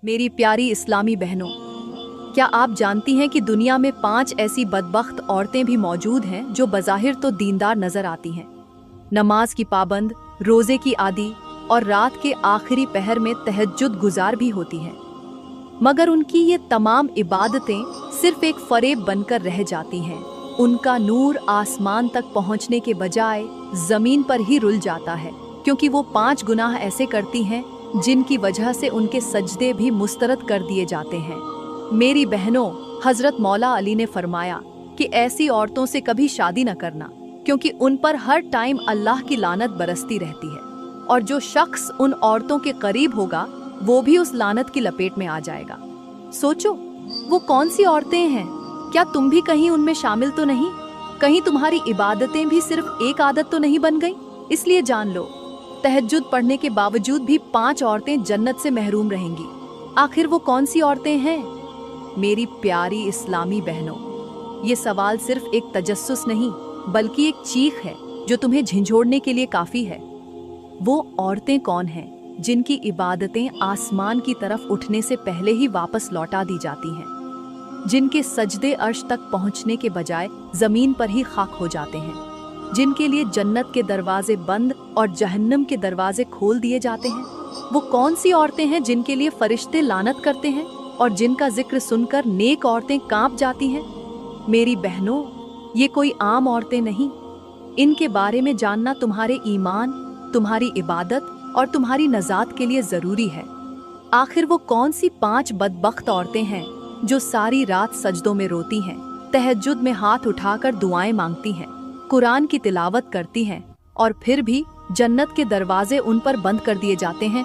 मेरी प्यारी इस्लामी बहनों, क्या आप जानती हैं कि दुनिया में 5 ऐसी बदबख्त औरतें भी मौजूद हैं जो बज़ाहिर तो दीनदार नजर आती हैं, नमाज की पाबंद, रोजे की आदी और रात के आखिरी पहर में तहज्जुद गुजार भी होती हैं, मगर उनकी ये तमाम इबादतें सिर्फ एक फरेब बनकर रह जाती हैं। उनका नूर आसमान तक पहुंचने के बजाय जमीन पर ही रुल जाता है, क्योंकि वो 5 गुनाह ऐसे करती हैं जिनकी वजह से उनके सजदे भी मुस्तरद कर दिए जाते हैं। मेरी बहनों, हजरत मौला अली ने फरमाया कि ऐसी औरतों से कभी शादी न करना, क्योंकि उन पर हर टाइम अल्लाह की लानत बरसती रहती है, और जो शख्स उन औरतों के करीब होगा वो भी उस लानत की लपेट में आ जाएगा। सोचो, वो कौन सी औरतें हैं? क्या तुम भी कहीं उनमें शामिल तो नहीं? कहीं तुम्हारी इबादतें भी सिर्फ एक आदत तो नहीं बन गई? इसलिए जान लो, तहज्जुद पढ़ने के बावजूद भी 5 औरतें जन्नत से महरूम रहेंगी। आखिर वो कौन सी औरतें हैं? मेरी प्यारी इस्लामी बहनों, ये सवाल सिर्फ एक तजस्सुस नहीं बल्कि एक चीख है जो तुम्हें झंझोड़ने के लिए काफी है। वो औरतें कौन हैं जिनकी इबादतें आसमान की तरफ उठने से पहले ही वापस लौटा दी जाती हैं, जिनके सजदे अर्श तक पहुंचने के बजाय जमीन पर ही खाक हो जाते हैं, जिनके लिए जन्नत के दरवाजे बंद और जहन्नम के दरवाजे खोल दिए जाते हैं? वो कौन सी औरतें हैं जिनके लिए फरिश्ते लानत करते हैं और जिनका जिक्र सुनकर नेक औरतें कांप जाती हैं? मेरी बहनों, ये कोई आम औरतें नहीं। इनके बारे में जानना तुम्हारे ईमान, तुम्हारी इबादत और तुम्हारी नजात के लिए जरूरी है। आखिर वो कौन सी 5 बदबख्त औरतें हैं जो सारी रात सजदों में रोती हैं, तहज्जुद में हाथ उठाकर दुआएं मांगती हैं, कुरान की तिलावत करती हैं, और फिर भी जन्नत के दरवाजे उन पर बंद कर दिए जाते हैं?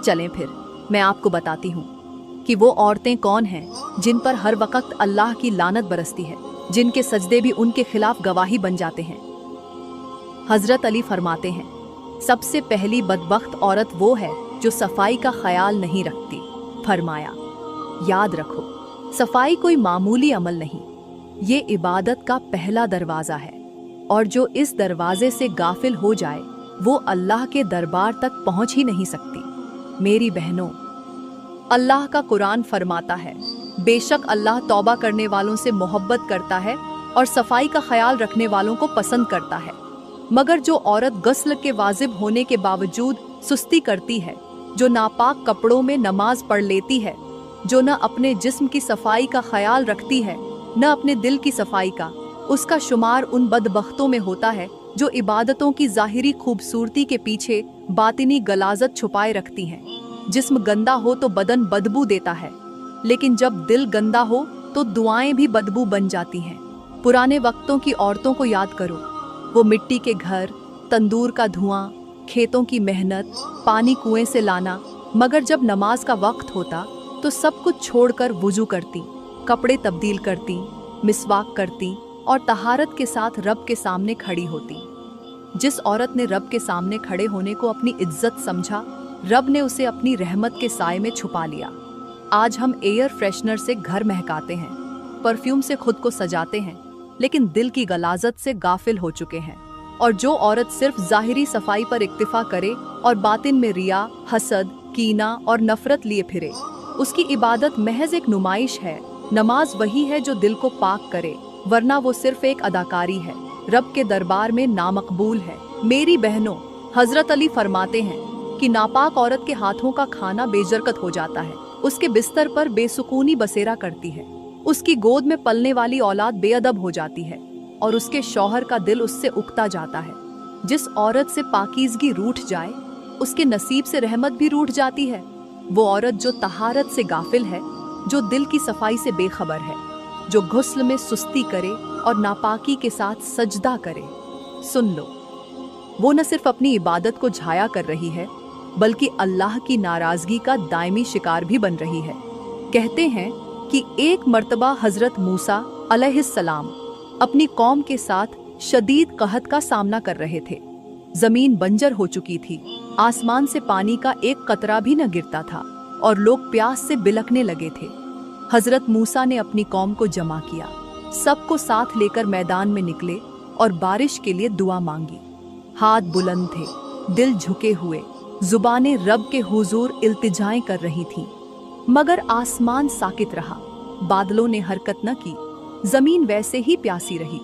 चलें फिर मैं आपको बताती हूँ कि वो औरतें कौन हैं जिन पर हर वक्त अल्लाह की लानत बरसती है, जिनके सजदे भी उनके खिलाफ गवाही बन जाते हैं। हजरत अली फरमाते हैं, सबसे पहली बदबख्त औरत वो है जो सफाई का ख्याल नहीं रखती। फरमाया, याद रखो, सफाई कोई मामूली अमल नहीं, ये इबादत का पहला दरवाजा है, और जो इस दरवाजे से गाफिल हो जाए वो अल्लाह के दरबार तक पहुंच ही नहीं सकती। मेरी बहनों, अल्लाह का कुरान फरमाता है, बेशक अल्लाह तौबा करने वालों से मोहब्बत करता है और सफाई का ख्याल रखने वालों को पसंद करता है। मगर जो औरत गस्ल के वाजिब होने के बावजूद सुस्ती करती है, जो नापाक कपड़ों में नमाज पढ़ लेती है, जो न अपने जिस्म की सफाई का ख्याल रखती है न अपने दिल की सफाई का, उसका शुमार उन बदबख्तों में होता है जो इबादतों की ज़ाहिरी खूबसूरती के पीछे बातिनी गलाजत छुपाए रखती हैं। जिस्म गंदा हो तो बदन बदबू देता है, लेकिन जब दिल गंदा हो तो दुआएं भी बदबू बन जाती हैं। पुराने वक्तों की औरतों को याद करो, वो मिट्टी के घर, तंदूर का धुआं, खेतों की मेहनत, पानी कुएं से लाना, मगर जब नमाज का वक्त होता तो सब कुछ छोड़कर वुजू करती, कपड़े तब्दील करती, मिसवाक करती और तहारत के साथ रब के सामने खड़ी होती। जिस औरत ने रब के सामने खड़े होने को अपनी इज्जत समझा, रब ने उसे अपनी रहमत के साए में छुपा लिया। आज हम एयर फ्रेशनर से घर महकाते हैं, परफ्यूम से खुद को सजाते हैं, लेकिन दिल की गलाजत से गाफिल हो चुके हैं। और जो औरत सिर्फ ज़ाहिरी सफाई पर इक्तिफा करे और बातिन में रिया, हसद, कीना और नफरत लिए फिरे, उसकी इबादत महज एक नुमाइश है। नमाज वही है जो दिल को पाक करे, वरना वो सिर्फ एक अदाकारी है, रब के दरबार में नामकबूल है। मेरी बहनों, हजरत अली फरमाते हैं कि नापाक औरत के हाथों का खाना बेजरकत हो जाता है, उसके बिस्तर पर बेसुकूनी बसेरा करती है, उसकी गोद में पलने वाली औलाद बेअदब हो जाती है और उसके शौहर का दिल उससे उकता जाता है। जिस औरत से पाकीज़गी रूठ जाए, उसके नसीब से रहमत भी रूठ जाती है। वो औरत जो तहारत से गाफिल है, जो दिल की सफाई से बेखबर है, जो गुस्ल में सुस्ती करे और नापाकी के साथ सजदा करे, सुन लो, वो न सिर्फ अपनी इबादत को झाया कर रही है बल्कि अल्लाह की नाराजगी का दायमी शिकार भी बन रही है। कहते हैं कि एक मर्तबा हजरत मूसा अलैहिस्सलाम अपनी कौम के साथ शदीद कहत का सामना कर रहे थे। जमीन बंजर हो चुकी थी, आसमान से पानी का एक कतरा भी न गिरता था और लोग प्यास से बिलखने लगे थे। हजरत मूसा ने अपनी कौम को जमा किया, सबको साथ लेकर मैदान में निकले और बारिश के लिए दुआ मांगी। हाथ बुलंद थे, दिल झुके हुए, जुबानें रब के हुजूर इल्तिजाएं कर रही थीं। मगर आसमान साकित रहा, बादलों ने हरकत न की, जमीन वैसे ही प्यासी रही।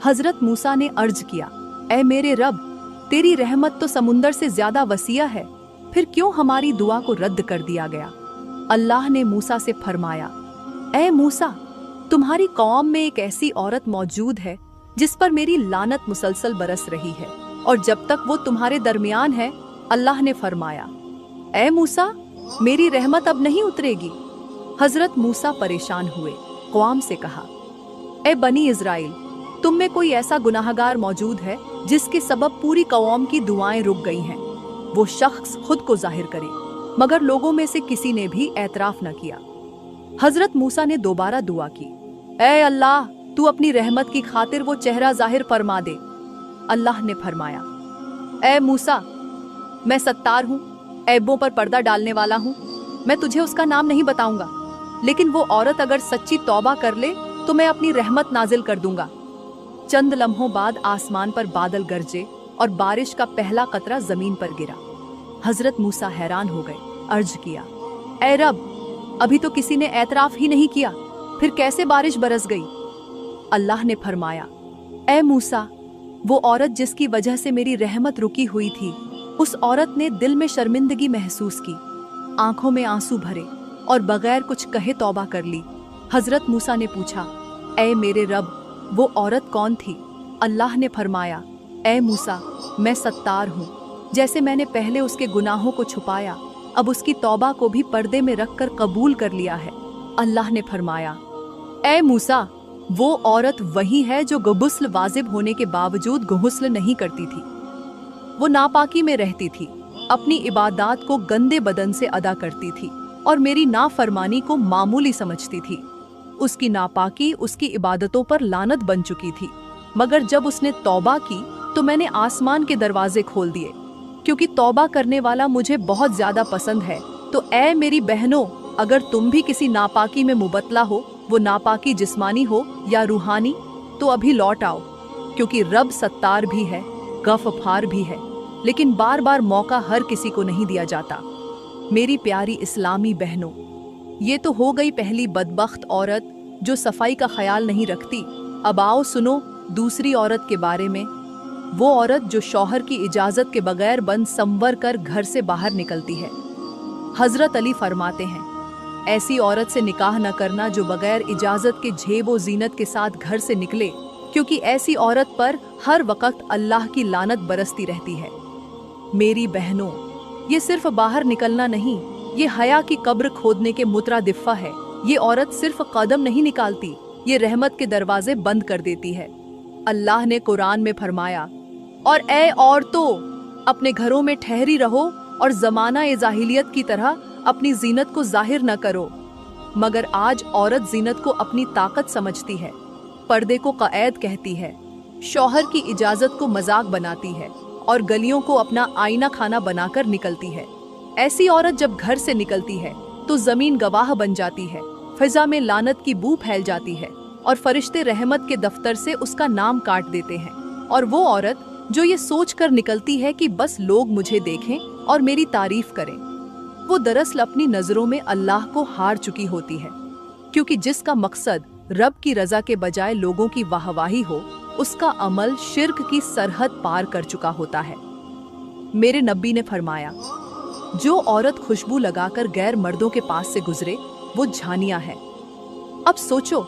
हजरत मूसा ने अर्ज किया, ऐ मेरे रब, तेरी रहमत तो समुंदर से ज्यादा वसीया है, फिर क्यों हमारी दुआ को रद्द कर दिया गया? अल्लाह ने मूसा से फरमाया, ऐ मूसा, तुम्हारी कौम में एक ऐसी औरत मौजूद है जिस पर मेरी लानत मुसलसल बरस रही है, और जब तक वो तुम्हारे दरमियान है, अल्लाह ने फरमाया, ऐ मूसा, मेरी रहमत अब नहीं उतरेगी। हजरत मूसा परेशान हुए, कौम से कहा, ऐ बनी इज़राइल, तुम में कोई ऐसा गुनाहगार मौजूद है जिसके सबब पूरी कौम की दुआएं रुक गई हैं? वो शख्स खुद को जाहिर करे। मगर लोगों में से किसी ने भी एतराफ न किया। हजरत मूसा ने दोबारा दुआ की, ऐ अल्लाह, तू अपनी रहमत की खातिर वो चेहरा जाहिर फरमा दे। अल्लाह ने फरमाया, ऐ मूसा, मैं सत्तार हूँ, ऐबों पर पर्दा डालने वाला हूँ, मैं तुझे उसका नाम नहीं बताऊंगा, लेकिन वो औरत अगर सच्ची तौबा कर ले तो मैं अपनी रहमत नाजिल कर दूंगा। चंद लम्हों बाद आसमान पर बादल गरजे और बारिश का पहला कतरा जमीन पर गिरा। हजरत मूसा हैरान हो गए, अर्ज किया, ऐ रब, अभी तो किसी ने एतराफ ही नहीं किया, फिर कैसे बारिश बरस गई? अल्लाह ने फरमाया, ऐ मूसा, वो औरत जिसकी वजह से मेरी रहमत रुकी हुई थी, उस औरत ने दिल में शर्मिंदगी महसूस की, आंखों में आंसू भरे और बगैर कुछ कहे तौबा कर ली। हजरत मूसा ने पूछा, ऐ मेरे रब, वो औरत कौन थी? अल्लाह ने फरमाया, ऐ मूसा, मैं सत्तार हूँ, जैसे मैंने पहले उसके गुनाहों को छुपाया, अब उसकी तौबा को भी पर्दे में रखकर कबूल कर लिया है। अल्लाह ने फरमाया, ऐ मूसा, वो औरत वही है जो गुस्ल वाजिब होने के बावजूद गुस्ल नहीं करती थी। वो नापाकी में रहती थी, अपनी इबादत को गंदे बदन से अदा करती थी और मेरी नाफरमानी को मामूली समझती थी। उसकी नापाकी उसकी इबादतों पर लानत बन चुकी थी, मगर जब उसने तौबा की तो मैंने आसमान के दरवाजे खोल दिए, क्योंकि तौबा करने वाला मुझे बहुत ज्यादा पसंद है। तो ऐ मेरी बहनों, अगर तुम भी किसी नापाकी में मुबतला हो, वो नापाकी जिस्मानी हो या रूहानी, तो अभी लौट आओ, क्योंकि रब सत्तार भी है, गफ्फार भी है, लेकिन बार बार मौका हर किसी को नहीं दिया जाता। मेरी प्यारी इस्लामी बहनों, ये तो हो गई पहली बदबख्त औरत जो सफाई का ख्याल नहीं रखती। अब आओ सुनो दूसरी औरत के बारे में। वो औरत जो शौहर की इजाजत के बगैर बंद संवर कर घर से बाहर निकलती है। हजरत अली फरमाते हैं, ऐसी औरत से निकाह न करना जो बगैर इजाजत के झेबो जीनत के साथ घर से निकले, क्योंकि ऐसी औरत पर हर वक्त अल्लाह की लानत बरसती रहती है। मेरी बहनों, ये सिर्फ बाहर निकलना नहीं, ये हया की कब्र खोदने के मुतरादिफा है। ये औरत सिर्फ कदम नहीं निकालती, ये रहमत के दरवाजे बंद कर देती है। अल्लाह ने कुरान में फरमाया, और ऐ औरतों, अपने घरों में ठहरी रहो और जमाना ए जाहिलियत की तरह अपनी जीनत को जाहिर न करो। मगर आज औरत जीनत को अपनी ताकत समझती है, पर्दे को क़ैद कहती है, शौहर की इजाजत को मजाक बनाती है और गलियों को अपना आईना खाना बनाकर निकलती है। ऐसी औरत जब घर से निकलती है तो जमीन गवाह बन जाती है, फिजा में लानत की बू फैल जाती है और फरिश्ते रहमत के दफ्तर से उसका नाम काट देते हैं। और वो औरत जो ये सोच कर निकलती है कि बस लोग मुझे देखें और मेरी तारीफ करें, वो दरअसल अपनी नजरों में अल्लाह को हार चुकी होती है, क्योंकि जिसका मकसद रब की रजा के बजाय लोगों की वाहवाही हो, उसका अमल शिर्क की सरहद पार कर चुका होता है। मेरे नबी ने फरमाया, जो औरत खुशबू लगाकर गैर मर्दों के पास से गुजरे वो झानिया है। अब सोचो,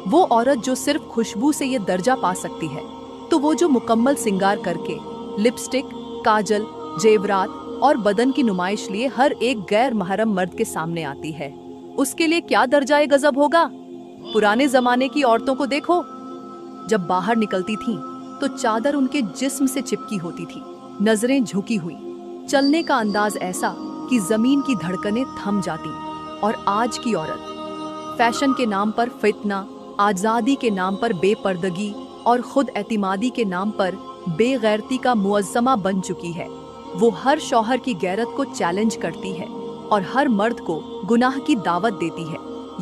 वो औरत जो सिर्फ खुशबू से ये दर्जा पा सकती है, तो वो जो मुकम्मल सिंगार करके लिपस्टिक, काजल, जेवरात और बदन की नुमाइश लिए हर एक गैर महरम मर्द के सामने आती है, उसके लिए क्या दर्जाए गजब होगा। पुराने जमाने की औरतों को देखो, जब बाहर निकलती थीं, तो चादर उनके जिस्म से चिपकी होती थी, नजरें झुकी हुई, चलने का अंदाज ऐसा कि जमीन की धड़कनें थम जाती। और आज की औरत फैशन के नाम पर फितना, आज़ादी के नाम पर बेपर्दगी और खुद एतिमादी के नाम पर बेगैरती का मुअज़्ज़मा बन चुकी है। वो हर शौहर की गैरत को चैलेंज करती है और हर मर्द को गुनाह की दावत देती है।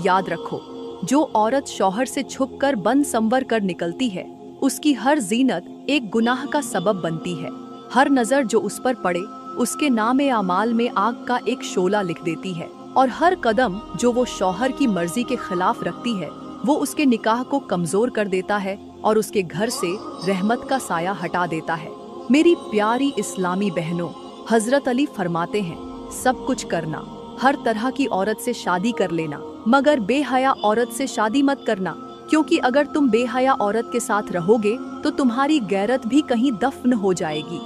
याद रखो, जो औरत शौहर से छुपकर बन संवर कर निकलती है, उसकी हर जीनत एक गुनाह का सबब बनती है। हर नजर जो उस पर पड़े, उसके नामे आमाल में आग का एक शोला लिख देती है। और हर कदम जो वो शौहर की मर्जी के खिलाफ रखती है वो उसके निकाह को कमजोर कर देता है और उसके घर से रहमत का साया हटा देता है। मेरी प्यारी इस्लामी बहनों, हजरत अली फरमाते हैं, सब कुछ करना, हर तरह की औरत से शादी कर लेना, मगर बेहया औरत से शादी मत करना, क्योंकि अगर तुम बेहया औरत के साथ रहोगे तो तुम्हारी गैरत भी कहीं दफन हो जाएगी।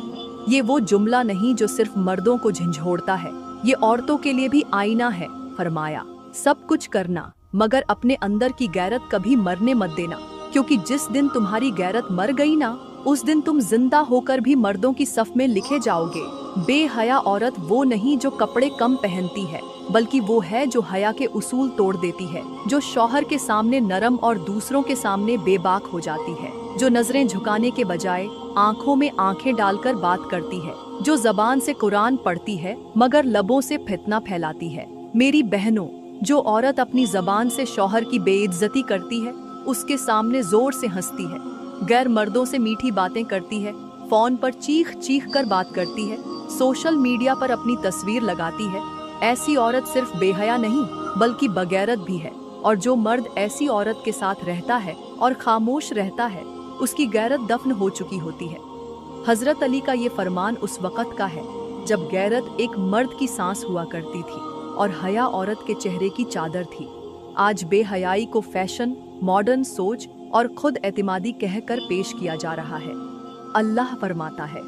ये वो जुमला नहीं जो सिर्फ मर्दों को झंझोड़ता है, ये औरतों के लिए भी आईना है। फरमाया, सब कुछ करना मगर अपने अंदर की गैरत कभी मरने मत देना, क्योंकि जिस दिन तुम्हारी गैरत मर गई ना, उस दिन तुम जिंदा होकर भी मर्दों की सफ में लिखे जाओगे। बेहया औरत वो नहीं जो कपड़े कम पहनती है, बल्कि वो है जो हया के उसूल तोड़ देती है, जो शौहर के सामने नरम और दूसरों के सामने बेबाक हो जाती है, जो नजरें झुकाने के बजाय आंखों में आंखें डालकर बात करती है, जो जबान से कुरान पढ़ती है मगर लबों से फितना फैलाती है। मेरी बहनों, जो औरत अपनी जबान से शौहर की बेइज्जती करती है, उसके सामने जोर से हंसती है, गैर मर्दों से मीठी बातें करती है, फोन पर चीख चीख कर बात करती है, सोशल मीडिया पर अपनी तस्वीर लगाती है, ऐसी औरत सिर्फ बेहया नहीं बल्कि बगैरत भी है। और जो मर्द ऐसी औरत के साथ रहता है और खामोश रहता है, उसकी गैरत दफन हो चुकी होती है। हजरत अली का ये फरमान उस वक़्त का है जब गैरत एक मर्द की सांस हुआ करती थी और हया औरत के चेहरे की चादर थी। आज बेहयाई को फैशन, मॉडर्न सोच और खुद एतमादी कहकर पेश किया जा रहा है। अल्लाह फरमाता है,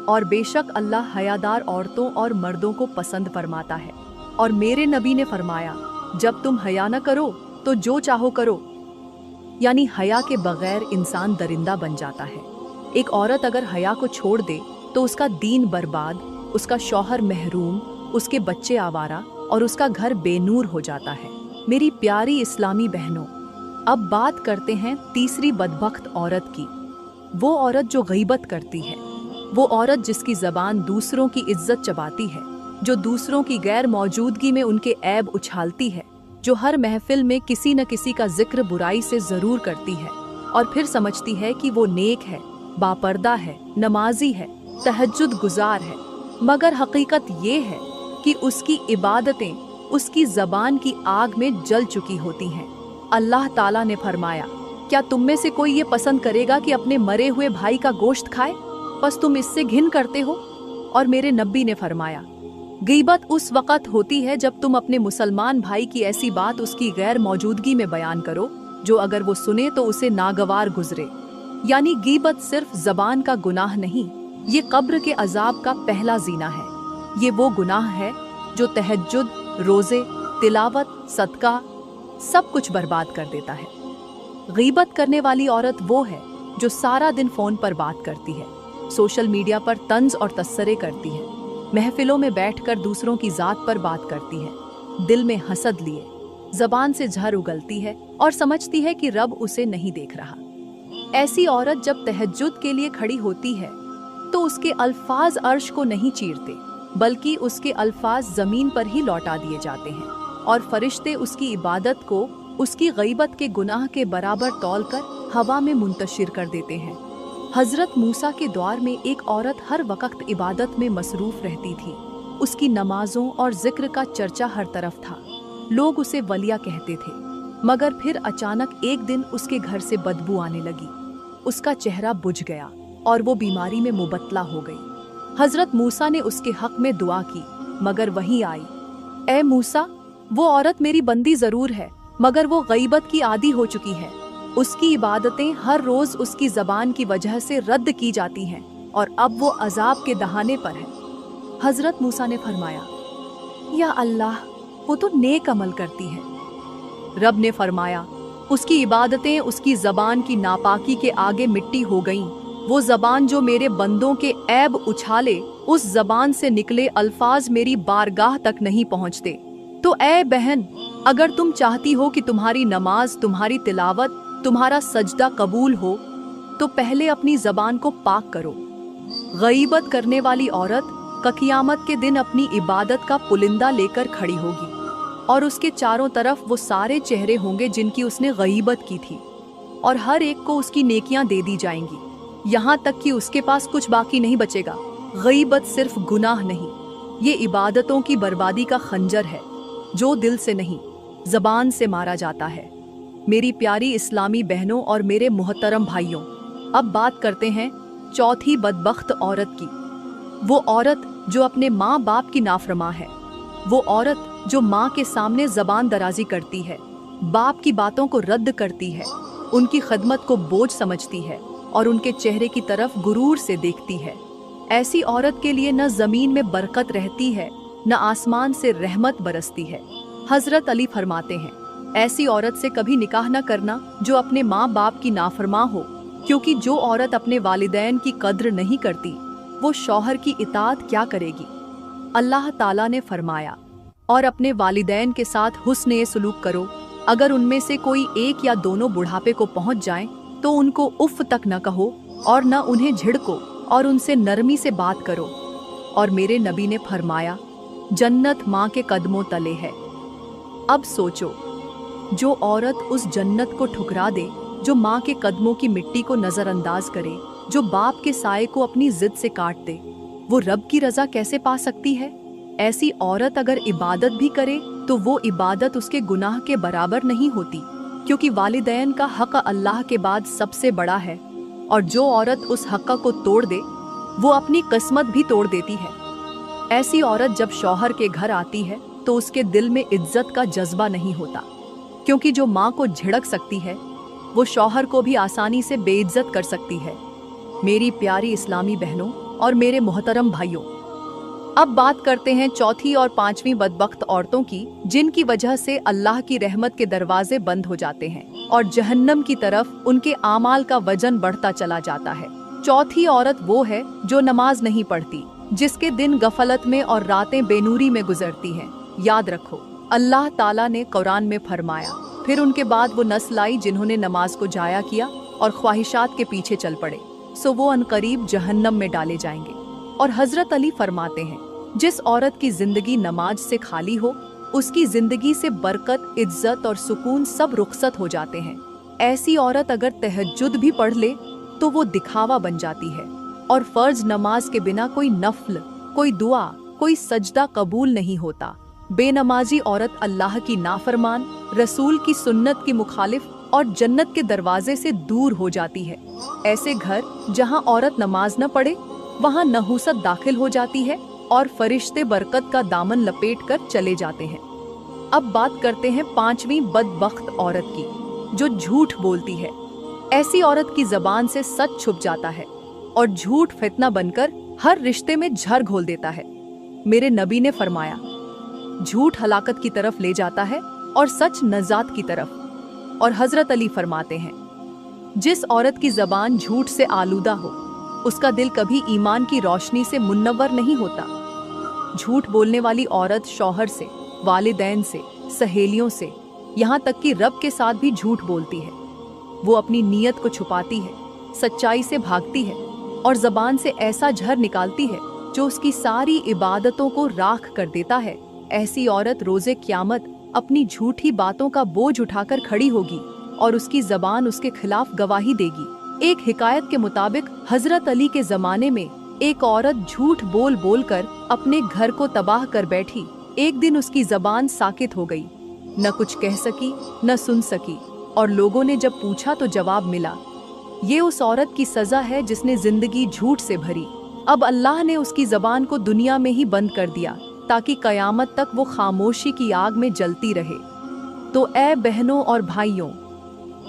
और बेशक अल्लाह हयादार औरतों और मर्दों को पसंद फरमाता है। और मेरे नबी ने फरमाया, जब तुम हया न करो तो जो चाहो करो। यानी हया के बगैर इंसान दरिंदा बन जाता है। एक औरत अगर हया को छोड़ दे तो उसका दीन बर्बाद, उसका शौहर महरूम, उसके बच्चे आवारा और उसका घर बेनूर हो जाता है। मेरी प्यारी इस्लामी बहनों, अब बात करते हैं तीसरी बदबख्त औरत की। वो औरत जो गीबत करती है, वो औरत जिसकी जबान दूसरों की इज्जत चबाती है, जो दूसरों की गैर मौजूदगी में उनके ऐब उछालती है, जो हर महफिल में किसी न किसी का जिक्र बुराई से जरूर करती है और फिर समझती है कि वो नेक है, बापर्दा है, नमाजी है, तहज्जुद गुजार है, मगर हकीकत ये है कि उसकी इबादतें उसकी जबान की आग में जल चुकी होती हैं। अल्लाह ताला ने फरमाया, क्या तुम में से कोई ये पसंद करेगा कि अपने मरे हुए भाई का गोश्त खाए? बस तुम इससे घिन करते हो। और मेरे नबी ने फरमाया, गीबत उस वक़्त होती है जब तुम अपने मुसलमान भाई की ऐसी बात उसकी गैर मौजूदगी में बयान करो जो अगर वो सुने तो उसे नागवार गुजरे। यानी गीबत सिर्फ जबान का गुनाह नहीं, ये कब्र के अजाब का पहला जीना है। ये वो गुनाह है जो तहज्जुद, रोजे, तिलावत, सदका सब कुछ बर्बाद कर देता है। गीबत करने वाली औरत वो है जो सारा दिन फोन पर बात करती है, सोशल मीडिया पर तंज और तस्सरे करती है, महफिलों में बैठकर दूसरों की जात पर बात करती है, दिल में हसद लिए जबान से झर उगलती है और समझती है कि रब उसे नहीं देख रहा। ऐसी औरत जब तहज्जुद के लिए खड़ी होती है तो उसके अल्फाज अर्श को नहीं चीरते, बल्कि उसके अल्फाज जमीन पर ही लौटा दिए जाते हैं और फरिश्ते उसकी इबादत को उसकी गईबत के गुनाह के बराबर तौलकर हवा में मुंतशिर कर देते हैं। हजरत मूसा के दौर में एक औरत हर वक्त इबादत में मसरूफ रहती थी। उसकी नमाजों और जिक्र का चर्चा हर तरफ था। लोग उसे वलिया कहते थे, मगर फिर अचानक एक दिन उसके घर से बदबू आने लगी। उसका चेहरा बुझ गया और वो बीमारी में मुबत्तला हो गई। हजरत मूसा ने उसके हक में दुआ की, मगर वही आई, ए मूसा, वो औरत मेरी बंदी जरूर है, मगर वो गईबत की आदी हो चुकी है। उसकी इबादतें हर रोज उसकी जबान की वजह से रद्द की जाती हैं और अब वो अजाब के दहाने पर है। हजरत मूसा ने फरमाया, या अल्लाह, वो तो नेक अमल करती है। रब ने फरमाया, उसकी इबादतें उसकी जबान की नापाकी के आगे मिट्टी हो गईं। वो जबान जो मेरे बंदों के ऐब उछाले, उस जबान से निकले अल्फाज मेरी बारगाह तक नहीं पहुँचते। तो ए बहन, अगर तुम चाहती हो कि तुम्हारी नमाज, तुम्हारी तिलावत, तुम्हारा सजदा कबूल हो, तो पहले अपनी जबान को पाक करो। गईबत करने वाली औरत क़यामत के दिन अपनी इबादत का पुलिंदा लेकर खड़ी होगी और उसके चारों तरफ वो सारे चेहरे होंगे जिनकी उसने गईबत की थी, और हर एक को उसकी नेकियां दे दी जाएंगी, यहाँ तक कि उसके पास कुछ बाकी नहीं बचेगा। गईबत सिर्फ गुनाह नहीं, ये इबादतों की बर्बादी का खंजर है। जो दिल से नहीं, ज़बान से मारा जाता है। मेरी प्यारी इस्लामी बहनों और मेरे मुहतरम भाइयों, अब बात करते हैं चौथी बदबख्त औरत की। वो औरत जो अपने माँ बाप की नाफरमा है। वो औरत जो माँ के सामने ज़बान दराजी करती है, बाप की बातों को रद्द करती है, उनकी खदमत को बोझ समझती है और उनके चेहरे की तरफ गुरूर से देखती है। ऐसी औरत के लिए न ज़मीन में बरकत रहती है, न आसमान से रहमत बरसती है। हज़रत अली फरमाते हैं, ऐसी औरत से कभी निकाह न करना जो अपने माँ बाप की नाफरमा हो, क्योंकि जो औरत अपने वालिदैन की कद्र नहीं करती, वो शौहर की इताअत क्या करेगी। अल्लाह ताला ने फरमाया, और अपने वालिदैन के साथ हुस्न सलूक करो। अगर उनमें से कोई एक या दोनों बुढ़ापे को पहुंच जाएं, तो उनको उफ तक न कहो और न उन्हें झिड़को और उनसे नरमी से बात करो। और मेरे नबी ने फरमाया, जन्नत माँ के कदमों तले है। अब सोचो, जो औरत उस जन्नत को ठुकरा दे, जो माँ के कदमों की मिट्टी को नज़रअंदाज करे, जो बाप के साये को अपनी जिद से काट दे, वो रब की रज़ा कैसे पा सकती है। ऐसी औरत अगर इबादत भी करे तो वो इबादत उसके गुनाह के बराबर नहीं होती, क्योंकि वालिदैन का हक़ अल्लाह के बाद सबसे बड़ा है। और जो औरत उस हक़ को तोड़ दे, वो अपनी किस्मत भी तोड़ देती है। ऐसी औरत जब शौहर के घर आती है तो उसके दिल में इज्जत का जज्बा नहीं होता, क्योंकि जो माँ को झिड़क सकती है, वो शौहर को भी आसानी से बेइज्जत कर सकती है। मेरी प्यारी इस्लामी बहनों और मेरे मोहतरम भाइयों, अब बात करते हैं चौथी और पांचवी बदबख्त औरतों की, जिनकी वजह से अल्लाह की रहमत के दरवाजे बंद हो जाते हैं और जहन्नम की तरफ उनके आमाल का वजन बढ़ता चला जाता है। चौथी औरत वो है जो नमाज नहीं पढ़ती, जिसके दिन गफलत में और रातें बेनूरी में गुजरती हैं। याद रखो, अल्लाह ताला ने कुरान में फरमाया, फिर उनके बाद वो नस्ल आई जिन्होंने नमाज को जाया किया और ख्वाहिशात के पीछे चल पड़े, सो वो अनकरीब जहन्नम में डाले जाएंगे। और हजरत अली फरमाते हैं, जिस औरत की जिंदगी नमाज से खाली हो, उसकी जिंदगी से बरकत, इज्जत और सुकून सब रुखसत हो जाते हैं। ऐसी औरत अगर तहज्जुद भी पढ़ ले तो वो दिखावा बन जाती है, और फर्ज नमाज के बिना कोई नफल, कोई दुआ, कोई सजदा कबूल नहीं होता। बेनमाजी औरत अल्लाह की नाफरमान, रसूल की सुन्नत की मुखालिफ और जन्नत के दरवाजे से दूर हो जाती है। ऐसे घर जहां औरत नमाज न पढ़े, वहां नहूसत दाखिल हो जाती है और फरिश्ते बरकत का दामन लपेट कर चले जाते हैं। अब बात करते हैं पांचवी बदबख्त औरत की, जो झूठ बोलती है। ऐसी औरत की जबान से सच छुप जाता है और झूठ फितना बनकर हर रिश्ते में झर घोल देता है। मेरे नबी ने फरमाया, झूठ हलाकत की तरफ ले जाता है और सच नजात की तरफ। और हजरत अली फरमाते हैं, जिस औरत की जबान झूठ से आलूदा हो, उसका दिल कभी ईमान की रोशनी से मुन्नवर नहीं होता। झूठ बोलने वाली औरत शौहर से, वालिदैन से, सहेलियों से, यहाँ तक कि रब के साथ भी झूठ बोलती है। वो अपनी नीयत को छुपाती है, सच्चाई से भागती है और जबान से ऐसा झर निकालती है जो उसकी सारी इबादतों को राख कर देता है। ऐसी औरत रोजे क़यामत अपनी झूठी बातों का बोझ उठाकर खड़ी होगी और उसकी जबान उसके खिलाफ गवाही देगी। एक हिकायत के मुताबिक हजरत अली के जमाने में एक औरत झूठ बोल बोल कर अपने घर को तबाह कर बैठी। एक दिन उसकी जबान साकित हो गई, न कुछ कह सकी न सुन सकी, और लोगों ने जब पूछा तो जवाब मिला, ये उस औरत की सजा है जिसने जिंदगी झूठ से भरी। अब अल्लाह ने उसकी जबान को दुनिया में ही बंद कर दिया ताकि कयामत तक वो खामोशी की आग में जलती रहे। तो ऐ बहनों और भाइयों,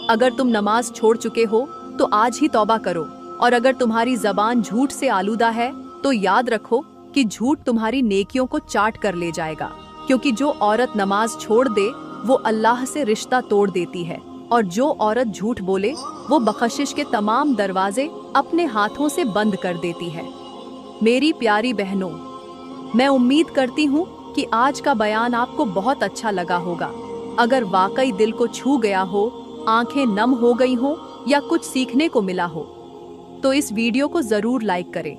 अगर तुम नमाज छोड़ चुके हो तो आज ही तौबा करो, और अगर तुम्हारी जबान झूठ से आलूदा है तो याद रखो कि झूठ तुम्हारी नेकियों को चाट कर ले जाएगा, क्योंकि जो औरत नमाज छोड़ दे वो अल्लाह से रिश्ता तोड़ देती है, और जो औरत झूठ बोले वो बख्शिश के तमाम दरवाजे अपने हाथों से बंद कर देती है। मेरी प्यारी बहनों, मैं उम्मीद करती हूँ कि आज का बयान आपको बहुत अच्छा लगा होगा। अगर वाकई दिल को छू गया हो, आंखें नम हो गई हो या कुछ सीखने को मिला हो, तो इस वीडियो को जरूर लाइक करें,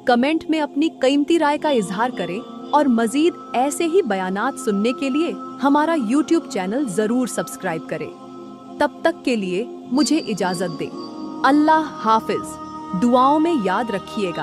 कमेंट में अपनी कीमती राय का इजहार करें, और मजीद ऐसे ही बयानात सुनने के लिए हमारा YouTube चैनल जरूर सब्सक्राइब करें। तब तक के लिए मुझे इजाजत दें। अल्लाह हाफिज। दुआओं में याद रखिएगा।